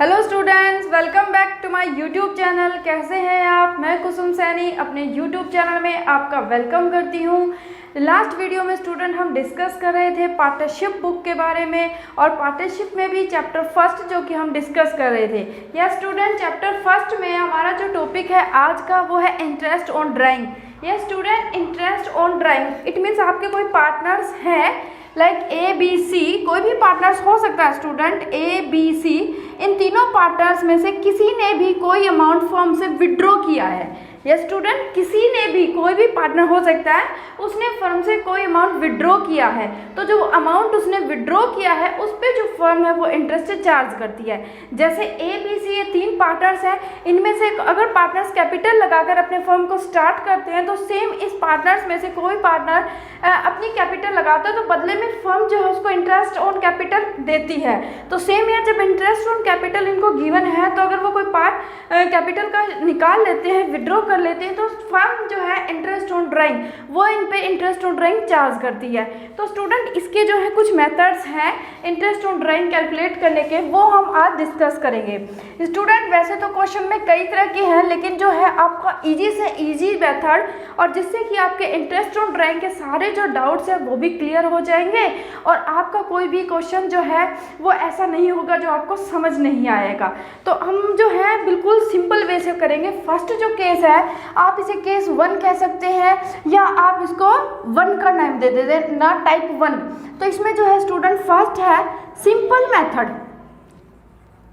Hello students, welcome back to my YouTube channel. कैसे हैं आप? मैं कुसुम सैनी अपने यूट्यूब चैनल में आपका वेलकम करती हूँ। लास्ट वीडियो में स्टूडेंट हम डिस्कस कर रहे थे पार्टनरशिप बुक के बारे में, और पार्टनरशिप में भी चैप्टर फर्स्ट जो कि हम डिस्कस कर रहे थे। यस स्टूडेंट, चैप्टर फर्स्ट में हमारा जो टॉपिक है आज का वो है interest on drawing. Yes student, interest on drawing it means आपके कोई पार्टनर्स हैं लाइक ए बी सी, कोई भी पार्टनर्स हो सकता है स्टूडेंट, ए बी सी। इन तीनों पार्टनर्स में से किसी ने भी कोई अमाउंट फर्म से विड्रॉ किया है। या स्टूडेंट, किसी ने भी, कोई भी पार्टनर हो सकता है, उसने फर्म से कोई अमाउंट विड्रॉ किया है, तो जो अमाउंट उसने विड्रॉ किया है उस पर जो फर्म है वो इंटरेस्ट चार्ज करती है। जैसे ए बी सी, ये तीन पार्टनर्स हैं, इनमें से अगर पार्टनर्स कैपिटल लगाकर अपने फर्म को स्टार्ट करते हैं तो सेम इस पार्टनर्स में से कोई पार्टनर अपनी कैपिटल लगाता है तो बदले में फर्म जो है उसको इंटरेस्ट ऑन कैपिटल देती है। तो सेम यार, जब इंटरेस्ट ऑन कैपिटल इनको गिवन है तो अगर वो कोई पार्ट कैपिटल का निकाल लेते हैं, विड्रॉ कर लेते हैं, तो फर्म जो है इंटरेस्ट ऑन ड्राइंग वो इन पे इंटरेस्ट ऑन ड्राइंग चार्ज करती है। तो स्टूडेंट, इसके जो है कुछ मेथड्स हैं इंटरेस्ट ऑन ड्राइंग कैलकुलेट करने के, वो हम आज डिस्कस करेंगे। स्टूडेंट, वैसे तो क्वेश्चन में कई तरह के हैं, लेकिन जो है आपका इजी से इजी मेथड, और जिससे कि आपके इंटरेस्ट ऑन ड्राइंग के सारे जो डाउट्स हैं वो भी क्लियर हो जाएंगे, और आपका कोई भी क्वेश्चन जो है वो ऐसा नहीं होगा जो आपको समझ नहीं आएगा। तो हम जो है बिल्कुल सिंपल वे से करेंगे। फर्स्ट जो केस है, आप इसे केस 1 कह सकते हैं, या आप इसको 1 का नाम दे देते ना, टाइप 1। तो इसमें जो है स्टूडेंट फर्स्ट है सिंपल मेथड।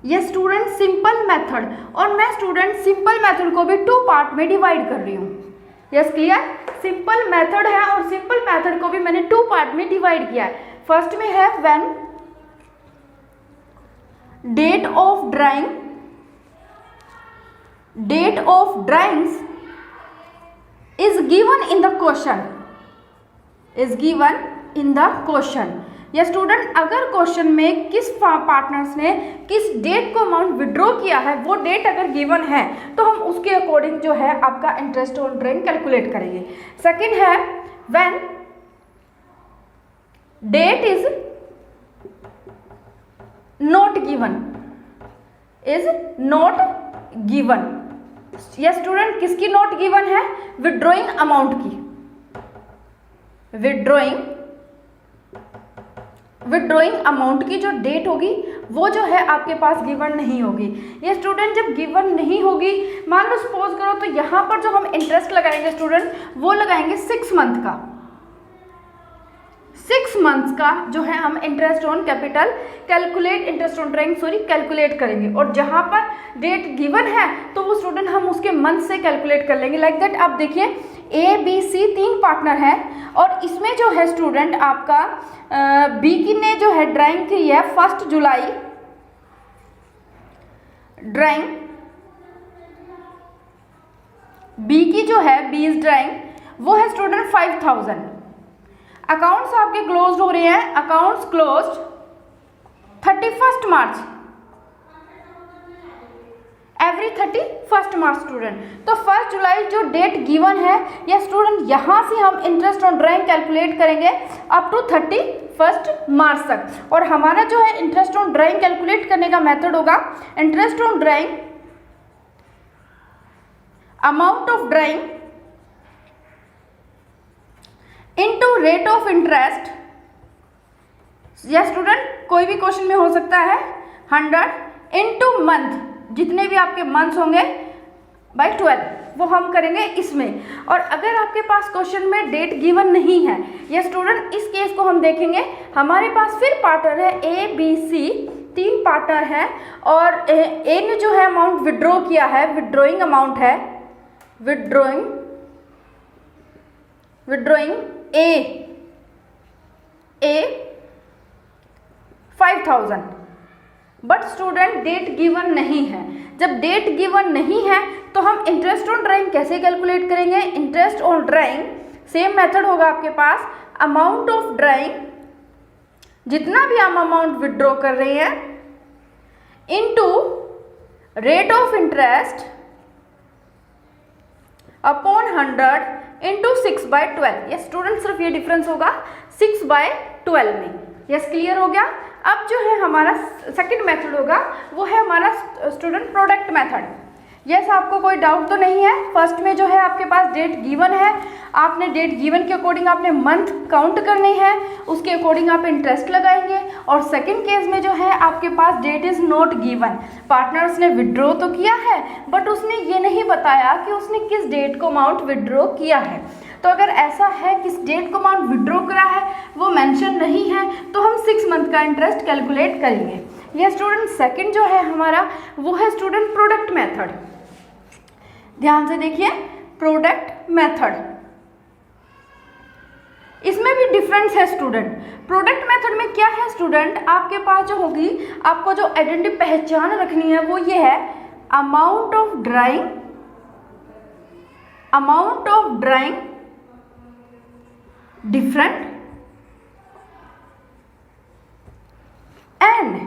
ये स्टूडेंट सिंपल मेथड, और मैं स्टूडेंट सिंपल मेथड को भी 2 पार्ट में डिवाइड कर रही हूँ। Yes clear? सिंपल मेथड है और सिंपल मेथड को भी मैंने 2 पार्ट में डिवाइड किया है। फर्स्ट में है when date of drawings is given in the question। या स्टूडेंट, अगर क्वेश्चन में किस पार्टनर्स ने किस डेट को अमाउंट विड्रॉ किया है, वो डेट अगर गिवन है तो हम उसके अकॉर्डिंग जो है आपका इंटरेस्ट ऑन ड्राइंग कैलकुलेट करेंगे। सेकंड है when date is not given. या स्टूडेंट, किसकी नॉट गिवन है? विड्रॉइंग अमाउंट की। विड्रॉइंग अमाउंट की जो डेट होगी वो जो है आपके पास गिवन नहीं होगी। ये स्टूडेंट, जब गिवन नहीं होगी, मान लो सपोज करो, तो यहाँ पर जो हम इंटरेस्ट लगाएंगे स्टूडेंट वो लगाएंगे 6 मंथ का। 6 मंथ्स का जो है हम interest on capital interest on drawing calculate करेंगे, और जहाँ पर डेट गिवन है तो वो स्टूडेंट हम उसके मंथ से कैलकुलेट कर लेंगे। लाइक दैट, आप देखिए ए बी सी 3 पार्टनर है, और इसमें जो है स्टूडेंट आपका बी की ने जो है ड्राइंग की है 1 जुलाई। ड्राइंग बी की जो है बीज ड्राइंग वो है स्टूडेंट 5000। अकाउंट्स आपके क्लोज हो रहे हैं, अकाउंट्स क्लोज्ड 31 मार्च, एवरी 31 मार्च स्टूडेंट। तो 1 जुलाई जो डेट गिवन है, या स्टूडेंट यहाँ से हम इंटरेस्ट ऑन ड्राइंग कैलकुलेट करेंगे अप टू 31 मार्च तक। और हमारा जो है इंटरेस्ट ऑन ड्राइंग कैलकुलेट करने का मेथड होगा interest on drawing amount of drawing into rate of interest. या स्टूडेंट, कोई भी क्वेश्चन में हो सकता है 100 इनटू मंथ, जितने भी आपके मंथ्स होंगे बाय 12, वो हम करेंगे इसमें। और अगर आपके पास क्वेश्चन में डेट गिवन नहीं है, या स्टूडेंट इस केस को हम देखेंगे, हमारे पास फिर पार्टनर है ए बी सी, 3 पार्टनर है, और ए ने जो है अमाउंट विड्रॉ किया है, विड्रॉइंग अमाउंट है, withdrawing a 5000। But student date given नहीं है। जब डेट गिवन नहीं है तो हम इंटरेस्ट ऑन ड्राइंग कैसे कैलकुलेट करेंगे? Interest on drawing same method होगा आपके पास, अमाउंट ऑफ ड्राइंग, जितना भी हम अमाउंट विड्रॉ कर रहे हैं, into rate of interest upon 100 into 6/12। ये स्टूडेंट सिर्फ ये डिफरेंस होगा 6/12 में। यस, क्लियर हो गया। अब जो है हमारा सेकंड मेथड होगा वो है हमारा स्टूडेंट प्रोडक्ट मेथड। यस, आपको कोई डाउट तो नहीं है। फर्स्ट में जो है आपके पास डेट गिवन है, आपने डेट गिवन के अकॉर्डिंग आपने मंथ काउंट करनी है, उसके अकॉर्डिंग आप इंटरेस्ट लगाएंगे। और सेकंड केस में जो है आपके पास date is not given, partners ने विड्रॉ तो किया है बट उसने ये नहीं बताया कि उसने किस डेट को अमाउंट विड्रॉ किया है। तो अगर ऐसा है किस डेट को अमाउंट विड्रॉ करा है वो मेंशन नहीं है तो हम 6 मंथ का इंटरेस्ट कैलकुलेट करेंगे। यह स्टूडेंट सेकंड जो है हमारा वो है स्टूडेंट प्रोडक्ट मेथड। ध्यान से देखिए, प्रोडक्ट मेथड, इसमें भी डिफरेंस है स्टूडेंट। प्रोडक्ट मेथड में क्या है स्टूडेंट, आपके पास जो होगी, आपको जो आइडेंटिटी पहचान रखनी है वो ये है amount of drawing different and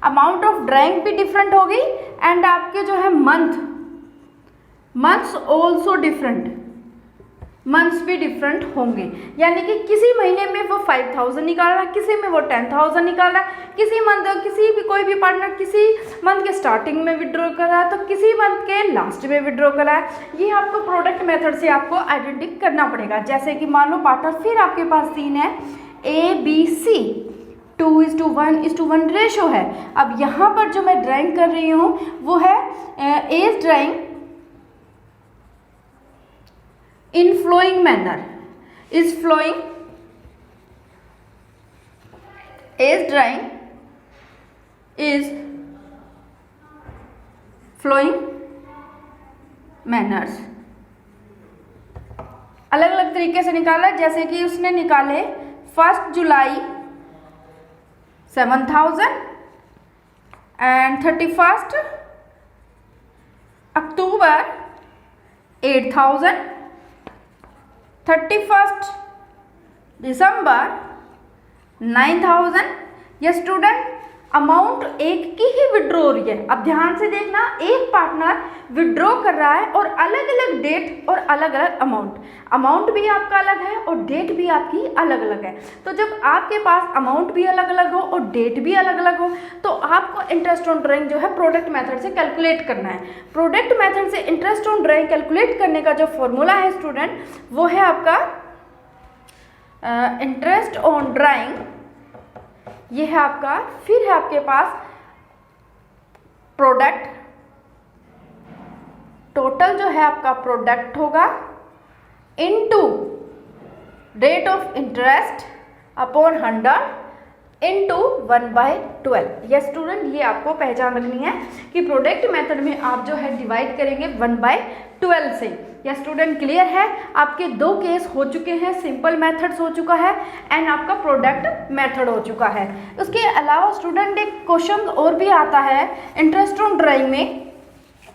amount of drawing भी डिफरेंट होगी एंड आपके जो है मंथ्स ऑल्सो डिफरेंट, मंथ्स भी डिफरेंट होंगे। यानी कि किसी महीने में वो 5000 निकाल रहा है, किसी में वो 10,000 निकाल रहा है, कोई भी पार्टनर किसी मंथ के स्टार्टिंग में विड्रॉ कर रहा है तो किसी मंथ के लास्ट में विड्रॉ कर रहा है। ये आपको प्रोडक्ट मेथड से आपको आइडेंटिफाई करना पड़ेगा। जैसे कि मान लो पार्टनर फिर आपके पास सीन है ABC 2:1 रेशो है। अब यहाँ पर जो मैं ड्राइंग कर रही हूँ वो है as drawing in flowing manner, is flowing, as drawing is flowing manners. अलग अलग तरीके से निकाला, जैसे कि उसने निकाले 1 जुलाई 7,000 एंड 31 अक्टूबर 8,000, 31 दिसंबर 9,000। ये स्टूडेंट अमाउंट एक की ही विड्रॉ हो रही है। अब ध्यान से देखना, एक पार्टनर विड्रॉ कर रहा है और अलग अलग डेट और अलग अलग अमाउंट भी आपका अलग है और डेट भी आपकी अलग अलग है। तो जब आपके पास अमाउंट भी अलग अलग हो और डेट भी अलग अलग हो तो आपको इंटरेस्ट ऑन ड्राइंग जो है प्रोडक्ट मेथड से कैलकुलेट करना है। प्रोडक्ट मेथड से इंटरेस्ट ऑन ड्राइंग कैलकुलेट करने का जो फॉर्मूला है स्टूडेंट वो है आपका इंटरेस्ट ऑन ड्राइंग, ये है आपका, फिर है आपके पास प्रोडक्ट, टोटल जो है आपका प्रोडक्ट होगा into rate of interest upon 100 into 1/12। Yes student, ये आपको पहचान रखनी है कि प्रोडक्ट मेथड में आप जो है डिवाइड करेंगे 1/12 से। यस स्टूडेंट, क्लियर है। आपके 2 केस हो चुके हैं, सिंपल मेथड्स हो चुका है एंड आपका प्रोडक्ट मेथड हो चुका है। उसके अलावा स्टूडेंट एक क्वेश्चन और भी आता है इंटरेस्ट ऑन ड्राइंग में,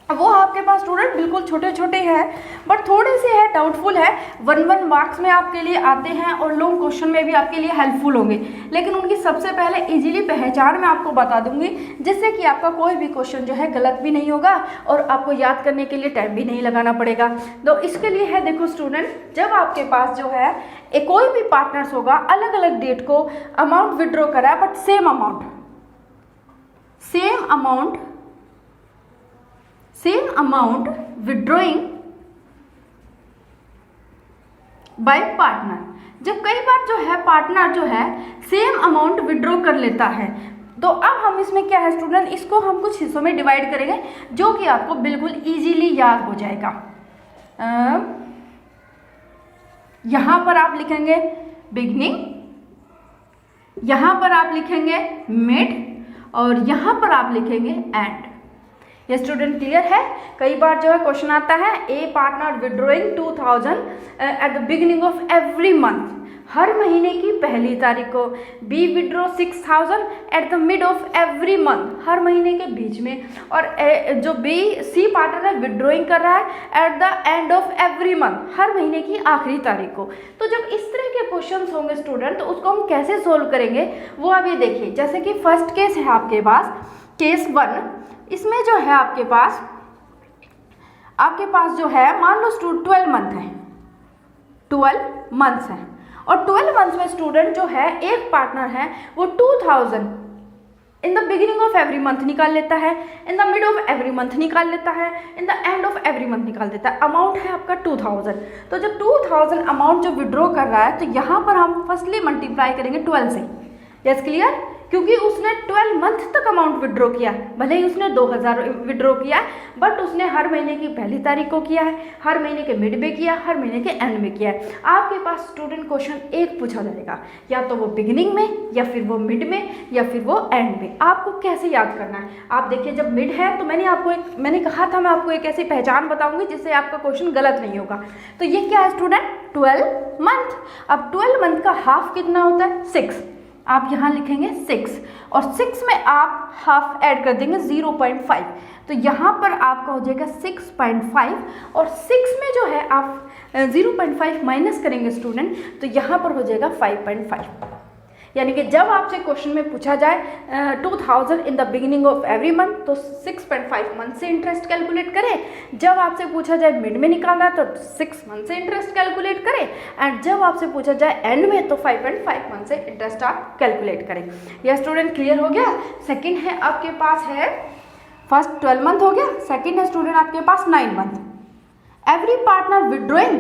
वो आपके पास स्टूडेंट बिल्कुल छोटे छोटे हैं बट थोड़े से है डाउटफुल है, 1 मार्क्स में आपके लिए आते हैं और लॉन्ग क्वेश्चन में भी आपके लिए हेल्पफुल होंगे। लेकिन उनकी सबसे पहले इजीली पहचान मैं आपको बता दूंगी जिससे कि आपका कोई भी क्वेश्चन जो है गलत भी नहीं होगा और आपको याद करने के लिए टाइम भी नहीं लगाना पड़ेगा। तो इसके लिए है, देखो स्टूडेंट, जब आपके पास जो है कोई भी पार्टनर्स होगा अलग अलग डेट को अमाउंट विड्रॉ करा but same amount withdrawing bye partner. जब कई बार जो है पार्टनर जो है सेम अमाउंट विड्रॉ कर लेता है तो अब हम इसमें क्या है स्टूडेंट, इसको हम कुछ हिस्सों में डिवाइड करेंगे जो कि आपको बिल्कुल इजीली याद हो जाएगा। यहां पर आप लिखेंगे बिगनिंग, यहां पर आप लिखेंगे मिड और यहां पर आप लिखेंगे एंड। ये स्टूडेंट क्लियर है। कई बार जो है क्वेश्चन आता है a partner withdrawing 2000 at the beginning of every month, हर महीने की पहली तारीख को, B withdraw 6000 at the mid of every month, हर महीने के बीच में, और जो सी पार्टनर है विड्रॉइंग कर रहा है at the end of every month, हर महीने की आखिरी तारीख को। तो जब इस तरह के क्वेश्चंस होंगे स्टूडेंट तो उसको हम कैसे सोल्व करेंगे वो आप ये देखिए। जैसे कि फर्स्ट केस है आपके पास केस 1, इसमें जो है आपके पास जो है मान लो 12 मंथ है, 12 मंथ्स हैं। और 12 मंथ्स में स्टूडेंट जो है, एक पार्टनर है वो 2000 in the beginning of every month निकाल लेता है, in the mid of every month निकाल लेता है, in the end of every month निकाल देता है। अमाउंट है आपका 2000। तो जब 2000 अमाउंट जो विड्रॉ कर रहा है, तो यहाँ पर हम फर्स्टली मल्टीप्लाई करेंगे 12 से। Yes clear? क्योंकि उसने 12 मंथ तक अमाउंट विड्रॉ किया, भले ही उसने 2000 विड्रॉ किया, बट उसने हर महीने की पहली तारीख को किया है, हर महीने के मिड में किया, हर महीने के एंड में किया है। आपके पास स्टूडेंट क्वेश्चन एक पूछा जाएगा, या तो वो बिगिनिंग में, या फिर वो मिड में, या फिर वो एंड में। आपको कैसे याद करना है? आप देखिए, जब मिड है तो मैंने कहा था मैं आपको एक ऐसी पहचान बताऊंगी जिससे आपका क्वेश्चन गलत नहीं होगा। तो ये क्या है स्टूडेंट? 12 मंथ। अब 12 मंथ का हाफ कितना होता है? 6। आप यहाँ लिखेंगे 6, और 6 में आप हाफ ऐड कर देंगे 0.5, तो यहाँ पर आपका हो जाएगा 6.5, और 6 में जो है आप 0.5 माइनस करेंगे स्टूडेंट, तो यहाँ पर हो जाएगा 5.5। यानी कि जब आपसे क्वेश्चन में पूछा जाए 2000 in the beginning of every month, तो 6.5 मंथ से इंटरेस्ट कैलकुलेट करें। जब आपसे पूछा जाए मिड में निकालना है, तो 6 मंथ से इंटरेस्ट कैलकुलेट करें, एंड जब आपसे पूछा जाए एंड में, तो 5.5 मंथ से इंटरेस्ट आप कैलकुलेट करें। यह स्टूडेंट क्लियर हो गया? सेकेंड है आपके पास है, फर्स्ट 12 मंथ हो गया, सेकेंड है स्टूडेंट आपके पास 9 month. Every partner withdrawing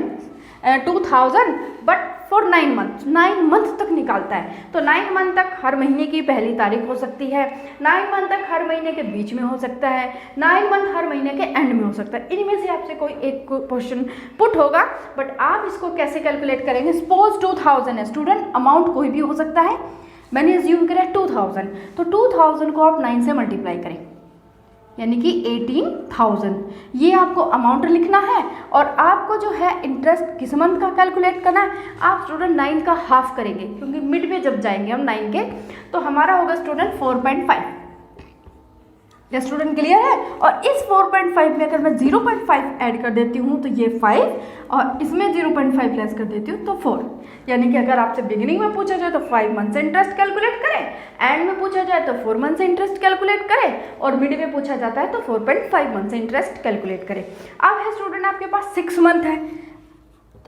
2000 but for 9 month, 9 month तक निकालता है। तो 9 मंथ तक हर महीने की पहली तारीख हो सकती है, 9 मंथ तक हर महीने के बीच में हो सकता है, 9 मंथ हर महीने के एंड में हो सकता है। इनमें से आपसे कोई एक क्वेश्चन पुट होगा, बट आप इसको कैसे कैलकुलेट करेंगे? सपोज 2000 है स्टूडेंट, अमाउंट कोई भी हो सकता है, मैंने एज्यूम करा 2000, तो 2000 को आप 9 से मल्टीप्लाई करें, यानी कि 18,000। ये आपको अमाउंट लिखना है, और आपको जो है इंटरेस्ट किस मंथ का कैलकुलेट करना है? आप स्टूडेंट 9 का हाफ करेंगे, क्योंकि मिड में जब जाएंगे हम 9 के, तो हमारा होगा स्टूडेंट 4.5। या स्टूडेंट क्लियर है? और इस 4.5 में अगर मैं 0.5 ऐड कर देती हूँ, तो ये 5, और इसमें 0.5 लेस कर देती हूँ, तो 4। यानी कि अगर आपसे बिगिनिंग में पूछा जाए तो 5 मंथ से इंटरेस्ट कैलकुलेट करें, एंड में पूछा जाए तो 4 मंथ से इंटरेस्ट कैलकुलेट करें, और मिड में पूछा जाता है तो 4.5 मंथ से इंटरेस्ट कैलकुलेट करें। अब है स्टूडेंट आपके पास 6 मंथ है।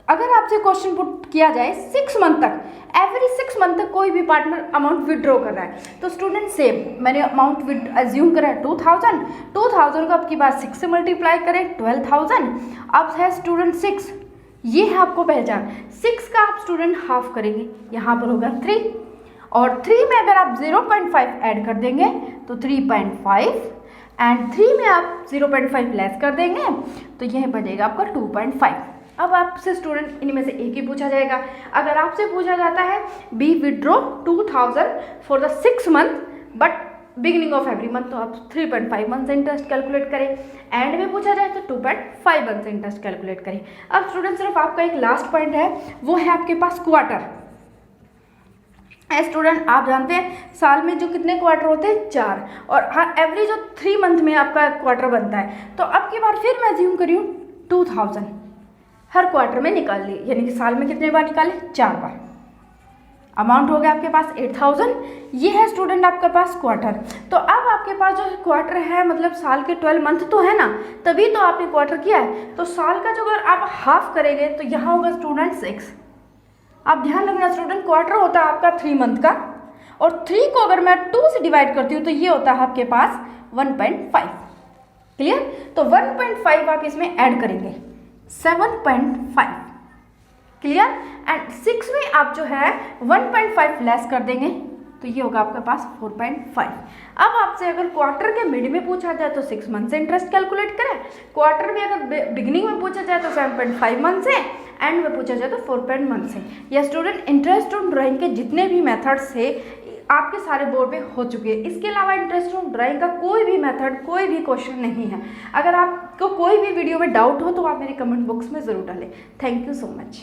अगर आपसे क्वेश्चन पुट किया जाए 6 मंथ तक, एवरी 6 मंथ तक कोई भी पार्टनर अमाउंट विड्रॉ कर रहा है, तो स्टूडेंट सेम मैंने अमाउंट एज्यूम करा है 2000 को आपकी बात 6 से मल्टीप्लाई करें 12,000। अब है स्टूडेंट 6, ये है आपको पहचान। 6 का आप स्टूडेंट हाफ करेंगे, यहाँ पर होगा 3, और 3 में अगर आप 0.5 ऐड कर देंगे तो 3.5, एंड 3 में आप 0.5 लेस कर देंगे, तो यह बनेगा आपका 2.5। अब आपसे स्टूडेंट इनमें से एक ही पूछा जाएगा। अगर आपसे पूछा जाता है B withdraw 2000 for the 6 month but beginning of every month, तो आप 3.5 मंथ से इंटरेस्ट कैलकुलेट करें, एंड में पूछा जाए तो 2.5 मंथ से इंटरेस्ट कैलकुलेट करें। अब स्टूडेंट सिर्फ आपका एक लास्ट पॉइंट है, वो है आपके पास क्वार्टर। स्टूडेंट आप जानते हैं साल में जो कितने क्वार्टर होते हैं? 4, और हर एवरेज जो 3 मंथ में आपका क्वार्टर बनता है। तो अब की बार फिर मैं अज्यूम करी हूँ 2000 हर क्वार्टर में निकाल लिए, यानी कि साल में कितने बार निकाले? 4 बार। अमाउंट हो गया आपके पास 8000। ये है स्टूडेंट आपके पास क्वार्टर। तो अब आपके पास जो क्वार्टर है, मतलब साल के 12 मंथ तो है ना, तभी तो आपने क्वार्टर किया है। तो साल का जो अगर आप हाफ करेंगे तो यहाँ होगा स्टूडेंट 6। आप ध्यान रखना स्टूडेंट, क्वार्टर होता है आपका 3 मंथ का, और 3 को अगर मैं 2 से डिवाइड करती हूँ तो ये होता है आपके पास 1.5। क्लियर? तो 1.5 आप इसमें ऐड करेंगे, 7.5। क्लियर? एंड 6 में आप जो है 1.5 लेस कर देंगे, तो ये होगा आपके पास 4.5। अब आपसे अगर क्वार्टर के मिड में पूछा जाए तो 6 मंथ से इंटरेस्ट कैलकुलेट करें, क्वार्टर में अगर बिगिनिंग में पूछा जाए तो 7.5 मंथ से, एंड में पूछा जाए तो 4 मंथ से। या स्टूडेंट इंटरेस्ट ऑन ड्राइंग के जितने भी मेथड्स थे आपके सारे बोर्ड पे हो चुके हैं। इसके अलावा इंटरेस्ट ऑन ड्राइंग का कोई भी मेथड, कोई भी क्वेश्चन नहीं है। अगर आपको कोई भी वीडियो में डाउट हो तो आप मेरे कमेंट बॉक्स में ज़रूर डालें। Thank you so much.